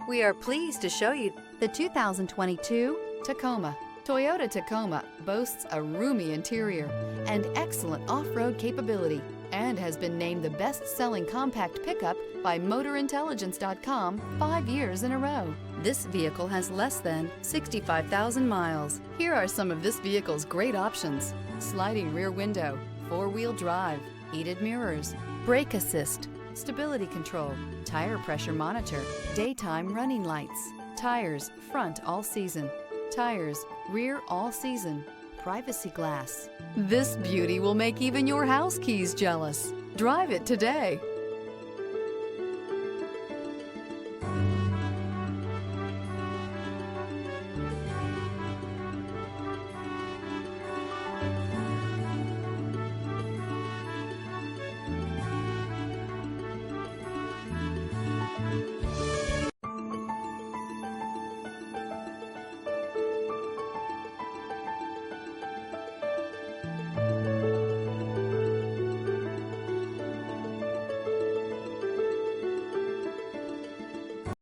We are pleased to show you the 2022 Tacoma. Toyota Tacoma boasts a roomy interior and excellent off-road capability and has been named the best-selling compact pickup by MotorIntelligence.com 5 years in a row. This vehicle has less than 65,000 miles. Here are some of this vehicle's great options: sliding rear window, four-wheel drive, heated mirrors, brake assist, stability control, tire pressure monitor, daytime running lights, tires front all season, tires rear all season, privacy glass. This beauty will make even your house keys jealous. Drive it today.